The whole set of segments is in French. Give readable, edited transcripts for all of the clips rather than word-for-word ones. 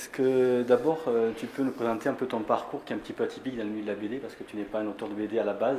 Est-ce que d'abord tu peux nous présenter un peu ton parcours qui est un petit peu atypique dans le milieu de la BD parce que tu n'es pas un auteur de BD à la base?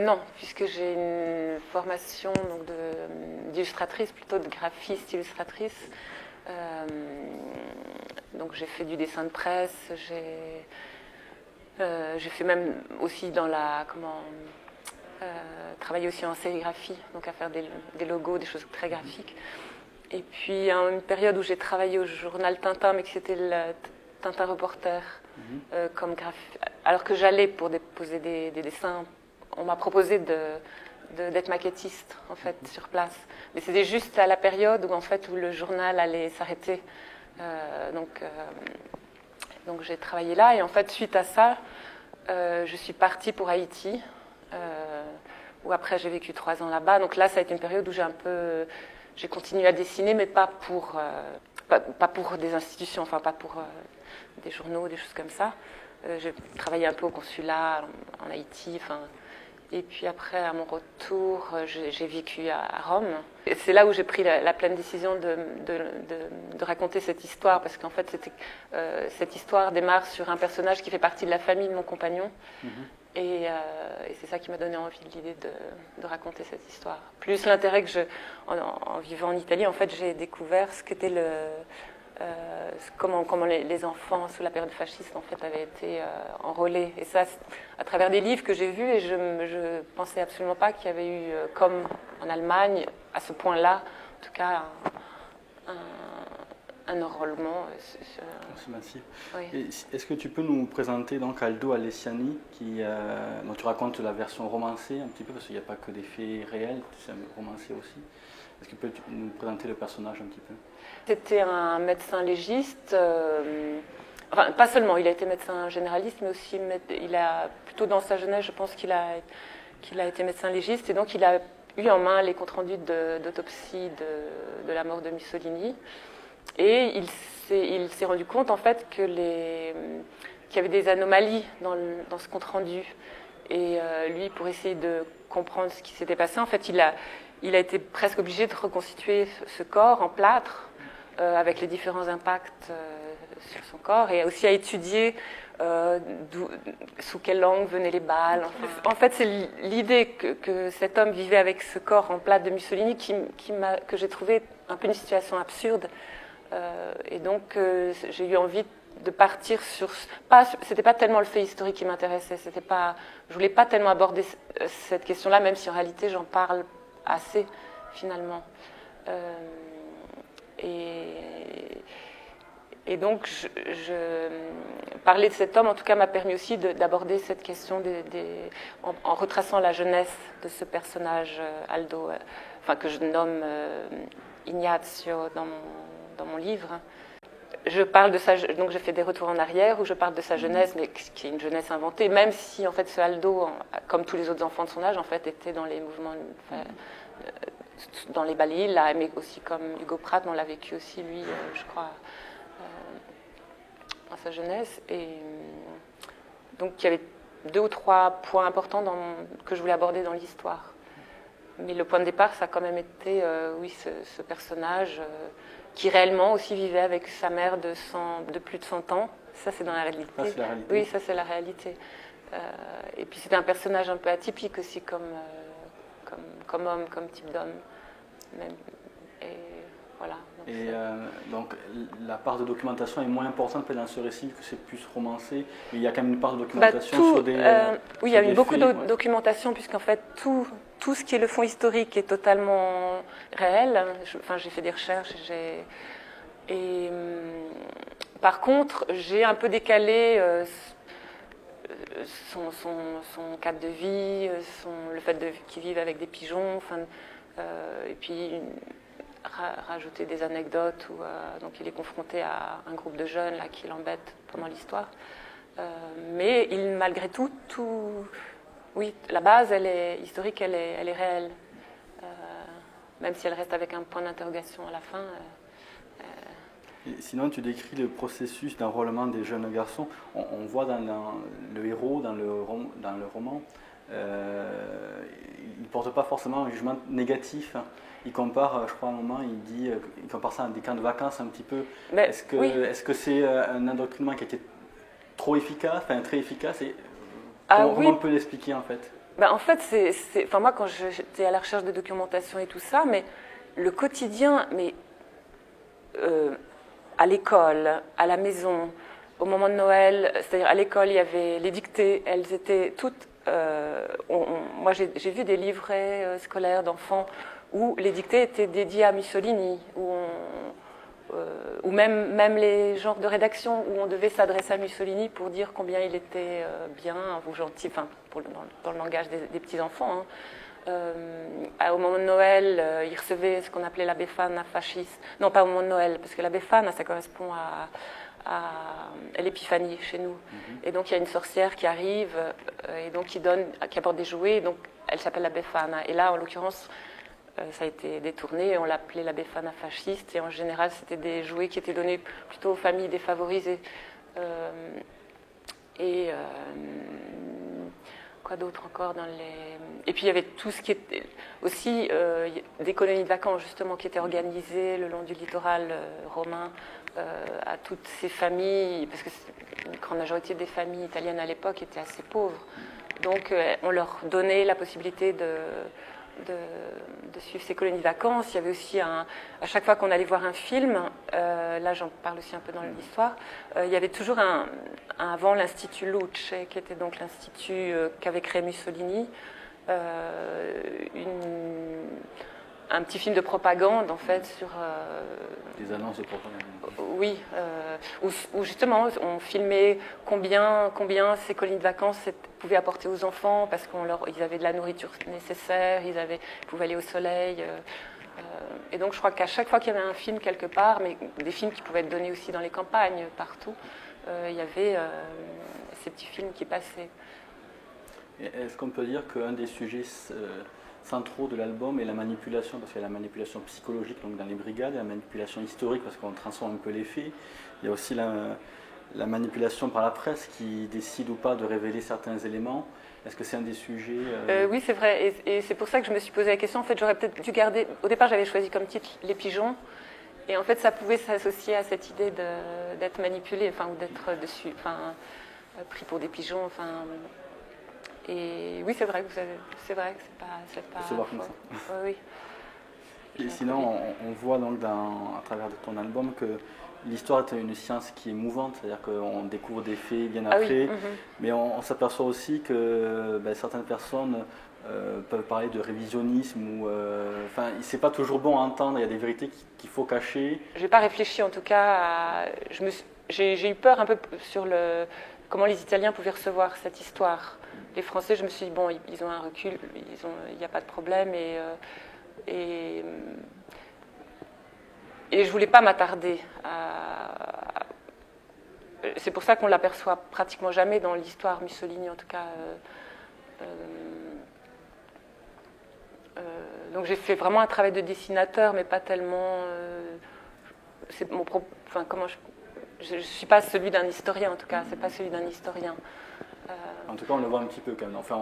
Non, puisque j'ai une formation d'illustratrice, plutôt de graphiste illustratrice. Donc j'ai fait du dessin de presse, j'ai fait même aussi travailler aussi en sérigraphie, donc à faire des logos, des choses très graphiques. Et puis à une période où j'ai travaillé au journal Tintin, mais que c'était le Tintin Reporter, alors que j'allais pour déposer des dessins, on m'a proposé d'être maquettiste en fait sur place. Mais c'était juste à la période où le journal allait s'arrêter. Donc j'ai travaillé là et en fait suite à ça, je suis partie pour Haïti, où après j'ai vécu 3 ans là-bas. Donc là ça a été une période où j'ai continué à dessiner, mais pas pour des institutions, enfin pas pour des journaux, des choses comme ça. J'ai travaillé un peu au consulat en Haïti, et puis après, à mon retour, j'ai vécu à Rome. Et c'est là où j'ai pris la pleine décision de raconter cette histoire, parce qu'en fait, cette histoire démarre sur un personnage qui fait partie de la famille de mon compagnon. Et c'est ça qui m'a donné envie de l'idée de raconter cette histoire. Plus l'intérêt en vivant en Italie, en fait, j'ai découvert ce qu'était comment les enfants sous la période fasciste en fait avaient été enrôlés. Et ça, à travers des livres que j'ai vus, et je pensais absolument pas qu'il y avait eu, comme en Allemagne, à ce point-là, en tout cas, un enrôlement. C'est massif. Oui. Est-ce que tu peux nous présenter donc Aldo Alessiani, dont tu racontes la version romancée un petit peu, parce qu'il n'y a pas que des faits réels, c'est romancé aussi. Est-ce que tu peux nous présenter le personnage un petit peu? C'était un médecin légiste, enfin pas seulement, il a été médecin généraliste, mais aussi il a plutôt dans sa jeunesse, je pense qu'il a été médecin légiste, et donc il a eu en main les comptes rendus d'autopsie de la mort de Mussolini. Et il s'est rendu compte en fait qu'il y avait des anomalies dans ce compte rendu. Et lui, pour essayer de comprendre ce qui s'était passé, en fait, il a été presque obligé de reconstituer ce corps en plâtre, avec les différents impacts sur son corps, et aussi à étudier sous quelle angle venaient les balles. En fait, c'est l'idée que cet homme vivait avec ce corps en plâtre de Mussolini que j'ai trouvé un peu une situation absurde. Et donc, j'ai eu envie de partir sur... C'était pas tellement le fait historique qui m'intéressait, je voulais pas tellement aborder cette question-là, même si en réalité j'en parle assez, finalement. Et donc, parler de cet homme, en tout cas, m'a permis aussi d'aborder cette question en retraçant la jeunesse de ce personnage, Aldo, que je nomme Ignazio dans mon livre. Je parle de donc j'ai fait des retours en arrière où je parle de sa jeunesse, mais qui est une jeunesse inventée, même si en fait ce Aldo, comme tous les autres enfants de son âge, en fait, était dans les mouvements, dans les ballets, là, mais aussi comme Hugo Pratt, on l'a vécu aussi lui, je crois, dans sa jeunesse. Et donc il y avait 2 ou 3 points importants que je voulais aborder dans l'histoire. Mais le point de départ, ça a quand même été, ce personnage qui réellement aussi vivait avec sa mère de plus de 100 ans. Ça, c'est dans la réalité. Ça, c'est la réalité. Oui, ça, c'est la réalité. Et puis, c'était un personnage un peu atypique aussi comme homme, comme type d'homme. Et voilà. Donc, la part de documentation est moins importante dans ce récit, que c'est plus romancé. Mais il y a quand même une part de documentation sur des... oui, il y a eu beaucoup de documentation, puisqu'en fait, tout ce qui est le fond historique est totalement réel. J'ai fait des recherches par contre, j'ai un peu décalé son cadre de vie, le fait qu'il vive avec des pigeons, et puis rajouter des anecdotes où donc il est confronté à un groupe de jeunes là, qui l'embêtent pendant l'histoire. Mais malgré tout, oui, la base, elle est historique, elle est réelle. Même si elle reste avec un point d'interrogation à la fin. Et sinon, tu décris le processus d'enrôlement des jeunes garçons. On voit dans le héros, dans le roman, il ne porte pas forcément un jugement négatif. Hein. Il compare, je crois à un moment, il compare ça à des camps de vacances un petit peu. Mais, Est-ce que c'est un endoctrinement qui a été trop efficace, enfin très efficace et comment on peut l'expliquer en fait? Ben, en fait, enfin, moi quand j'étais à la recherche de documentation et tout ça, mais le quotidien, mais à l'école, à la maison, au moment de Noël, c'est-à-dire à l'école, il y avait les dictées, elles étaient toutes. Moi, j'ai vu des livrets scolaires d'enfants où les dictées étaient dédiées à Mussolini, ou même les genres de rédaction où on devait s'adresser à Mussolini pour dire combien il était bien ou gentil, enfin, dans le langage des petits-enfants. Hein. Au moment de Noël, ils recevaient ce qu'on appelait la Befana fasciste. Non, pas au moment de Noël, parce que la Befana, ça correspond à l'épiphanie chez nous. Et donc, il y a une sorcière qui arrive et donc qui apporte des jouets. Donc, elle s'appelle la Befana. Et là, en l'occurrence, ça a été détourné. On l'appelait la Befana fasciste. Et en général, c'était des jouets qui étaient donnés plutôt aux familles défavorisées. Quoi d'autre encore dans les... Et puis il y avait tout ce qui était aussi des colonies de vacances justement qui étaient organisées le long du littoral romain à toutes ces familles, parce que une grande majorité des familles italiennes à l'époque étaient assez pauvres. Donc on leur donnait la possibilité de suivre ces colonies de vacances. Il y avait aussi, à chaque fois qu'on allait voir un film, là j'en parle aussi un peu dans l'histoire, il y avait toujours avant l'Institut Luce, qui était donc l'institut qu'avait créé Mussolini, un petit film de propagande en fait sur... Des annonces de propagande. Oui, où justement on filmait combien ces colonies de vacances pouvaient apporter aux enfants, parce qu'ils avaient de la nourriture nécessaire, ils pouvaient aller au soleil. Et donc je crois qu'à chaque fois qu'il y avait un film quelque part, mais des films qui pouvaient être donnés aussi dans les campagnes, partout, il y avait ces petits films qui passaient. Est-ce qu'on peut dire qu'un des sujets centraux de l'album est la manipulation, parce qu'il y a la manipulation psychologique donc dans les brigades, et la manipulation historique parce qu'on transforme un peu les faits. Il y a aussi la manipulation par la presse qui décide ou pas de révéler certains éléments. Est-ce que c'est un des sujets Oui, c'est vrai, et c'est pour ça que je me suis posé la question. En fait, j'aurais peut-être dû garder... Au départ, j'avais choisi comme titre Les Pigeons, et en fait, ça pouvait s'associer à cette idée d'être manipulé, enfin, ou d'être dessus, enfin, pris pour des pigeons, enfin... Et oui, c'est vrai que c'est pas. C'est voir comme ça. Oui. Et sinon, on voit donc à travers de ton album que l'histoire est une science qui est mouvante, c'est-à-dire qu'on découvre des faits bien après, mais on s'aperçoit aussi que certaines personnes peuvent parler de révisionnisme ou, enfin, c'est pas toujours bon à entendre. Il y a des vérités qu'il faut cacher. J'ai pas réfléchi en tout cas. J'ai eu peur un peu sur comment les Italiens pouvaient recevoir cette histoire. Les Français, je me suis dit, bon, ils ont un recul, il n'y a pas de problème. Et je ne voulais pas m'attarder. C'est pour ça qu'on ne l'aperçoit pratiquement jamais dans l'histoire Mussolini, en tout cas. Donc j'ai fait vraiment un travail de dessinateur, mais pas tellement... c'est mon propre... Enfin, je ne suis pas celui d'un historien, en tout cas. C'est pas celui d'un historien. En tout cas, on le voit un petit peu quand même. Enfin,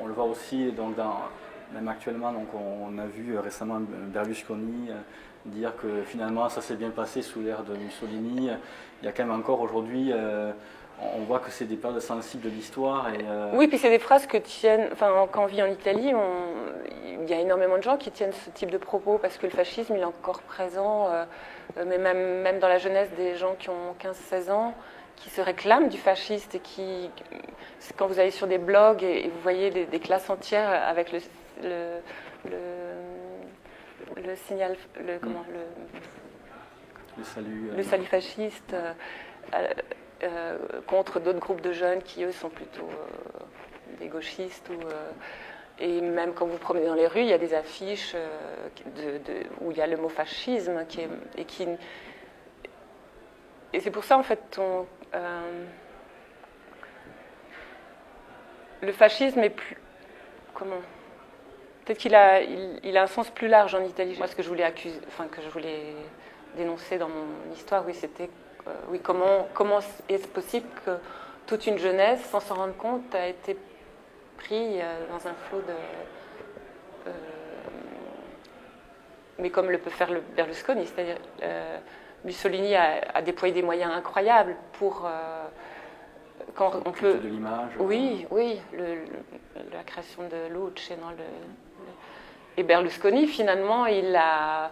on le voit aussi donc même actuellement. Donc, on a vu récemment Berlusconi dire que finalement, ça s'est bien passé sous l'ère de Mussolini. Il y a quand même encore aujourd'hui, on voit que c'est des périodes sensibles de l'histoire. Oui, puis c'est des phrases que tiennent. Enfin, quand on vit en Italie, il y a énormément de gens qui tiennent ce type de propos parce que le fascisme, il est encore présent. Mais même dans la jeunesse, des gens qui ont 15-16 ans. Qui se réclament du fasciste et quand vous allez sur des blogs et vous voyez des classes entières avec le signal, le salut fasciste contre d'autres groupes de jeunes qui eux sont plutôt des gauchistes et même quand vous promenez dans les rues, il y a des affiches où il y a le mot fascisme et c'est pour ça en fait le fascisme est plus... Comment ? Peut-être qu'il a un sens plus large en Italie. Moi, ce que je voulais que je voulais dénoncer dans mon histoire, oui, c'était comment est-ce possible que toute une jeunesse, sans s'en rendre compte, a été pris dans un flot de... mais comme le peut faire le Berlusconi, c'est-à-dire Mussolini a déployé des moyens incroyables pour... quand on peut... de l'image. Oui, la création de Luce, et Berlusconi, finalement, il a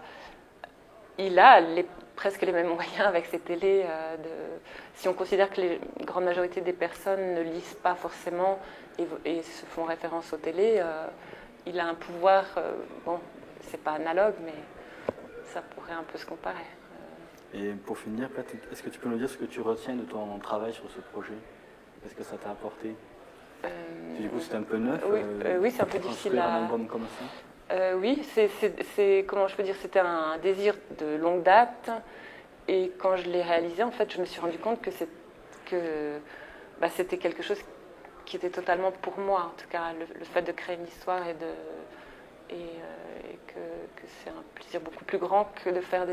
presque les mêmes moyens avec ses télés. Si on considère que la grande majorité des personnes ne lisent pas forcément et se font référence aux télés, il a un pouvoir, bon, c'est pas analogue, mais ça pourrait un peu se comparer. Et pour finir, est-ce que tu peux nous dire ce que tu retiens de ton travail sur ce projet? Qu'est-ce que ça t'a apporté? Du coup, c'est un peu neuf. Oui, c'est un peu difficile à... un album comme ça. Oui, comment je peux dire, c'était un désir de longue date. Et quand je l'ai réalisé, en fait, je me suis rendu compte que c'était quelque chose qui était totalement pour moi. En tout cas, le fait de créer une histoire et que c'est un plaisir beaucoup plus grand que faire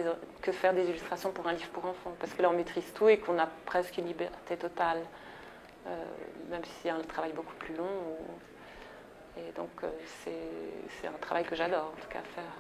des illustrations pour un livre pour enfants. Parce que là, on maîtrise tout et qu'on a presque une liberté totale, même si c'est un travail beaucoup plus long. Et donc, c'est un travail que j'adore, en tout cas, faire.